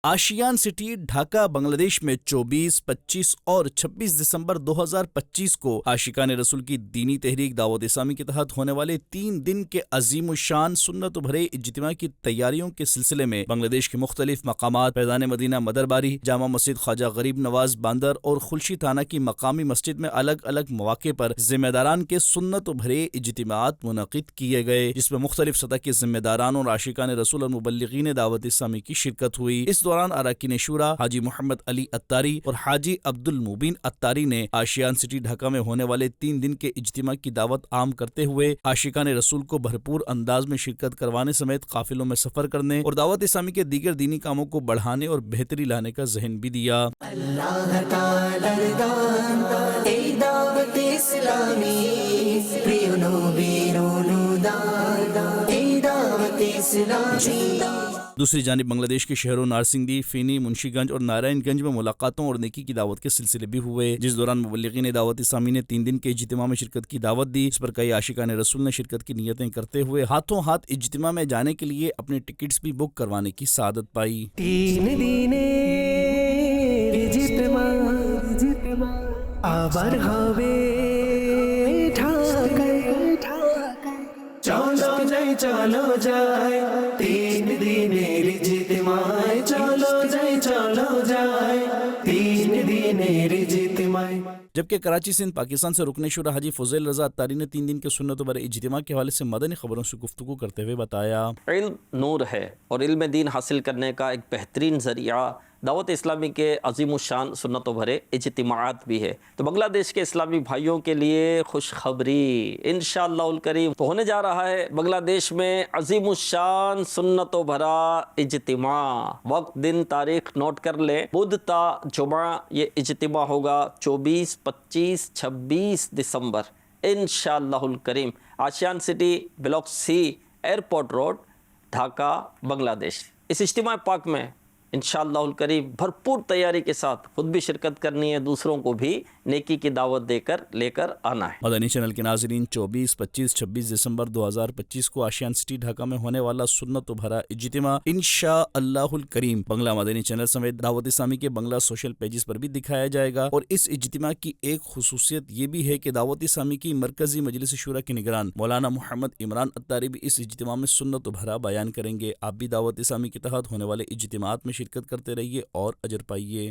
آشیان city Dhaka بنگلہ دیش میں 24، 25 اور 26 دسمبر 2025 کو عاشقان رسول کی دینی تحریک دعوت اسلامی کے تحت ہونے والے 3 دن کے عظیم الشان سنت بھرے اجتماع کی تیاریوں کے سلسلے میں بنگلہ دیش کے مختلف مقامات فیضان مدینہ مدرباری، جامع مسجد خواجہ غریب نواز باندر اور خلشی تھانہ کی مقامی مسجد میں الگ الگ مواقع پر ذمہ داران کے سنت بھرے اجتماعات منعقد کیے گئے، جس میں مختلف سطح کے ذمہ داران اور عاشقان رسول اور مبلغین دعوت اسلامی کی شرکت ہوئی۔ اس دوران اراکین شورا حاجی محمد علی اتاری اور حاجی عبد المبین اتاری نے آشیان سٹی ڈھاکہ میں ہونے والے 3 دن کے اجتماع کی دعوت عام کرتے ہوئے عاشقان رسول کو بھرپور انداز میں شرکت کروانے سمیت قافلوں میں سفر کرنے اور دعوت اسلامی کے دیگر دینی کاموں کو بڑھانے اور بہتری لانے کا ذہن بھی دیا۔ اللہ تعالی دان ای دعوت اسلامی پریونو بیرونو دان ای دعوت اسلامی۔ دوسری جانب بنگلہ دیش کے شہروں نارسنگی، فینی، منشی گنج اور نارائن گنج میں ملاقاتوں اور نیکی کی دعوت کے سلسلے بھی ہوئے، جس دوران مبلغین دعوت اسلامی نے 3 دن کے اجتماع میں شرکت کی دعوت دی، اس پر کئی عاشقان رسول نے شرکت کی نیتیں کرتے ہوئے ہاتھوں ہاتھ اجتماع میں جانے کے لیے اپنے ٹکٹس بھی بک کروانے کی سعادت پائی۔ 3 دن اجتماع آبر ہوے چلو جائے 3 دن اجتماع چلو جائے 3 دن اجتماع۔ جبکہ کراچی سندھ پاکستان سے رکن شورا حاجی فضیل رضا اتاری نے 3 دن کے سنت بھرے اجتماع کے حوالے سے مدنی خبروں سے گفتگو کرتے ہوئے بتایا، علم نور ہے اور علم دین حاصل کرنے کا ایک بہترین ذریعہ دعوت اسلامی کے عظیم الشان سنتوں بھرے اجتماعات بھی ہے۔ تو بنگلہ دیش کے اسلامی بھائیوں کے لیے خوشخبری انشاءاللہ الکریم تو ہونے جا رہا ہے بنگلہ دیش میں عظیم الشان سنتوں بھرا اجتماع۔ وقت، دن، تاریخ نوٹ کر لیں، بدھ تا جمعہ یہ اجتماع ہوگا 24، 25، 26 دسمبر انشاءاللہ الکریم، آشیان سٹی بلاک سی، ایئرپورٹ روڈ، ڈھاکہ، بنگلہ دیش۔ اس اجتماع پاک میں انشاءاللہ الکریم بھرپور تیاری کے ساتھ خود بھی شرکت کرنی ہے، دوسروں کو بھی نیکی کی دعوت دے کر لے کر آنا ہے۔ مدنی چینل کے ناظرین، 24، 25، 26 دسمبر 2025 کو آشیان سٹی ڈھاکہ میں ہونے والا سنت بھرا اجتماع انشاءاللہ الکریم بنگلہ مدنی چینل سمیت دعوت اسلامی کے بنگلہ سوشل پیجز پر بھی دکھایا جائے گا، اور اس اجتماع کی ایک خصوصیت یہ بھی ہے کہ دعوت اسلامی کی مرکزی مجلس شورا کے نگران مولانا محمد عمران اتاری بھی اس اجتماع میں سنت بھرا بیان کریں گے۔ آپ بھی دعوت اسلامی کے تحت ہونے والے اجتماعات میں شرکت کرتے رہیے اور اجر پائیے۔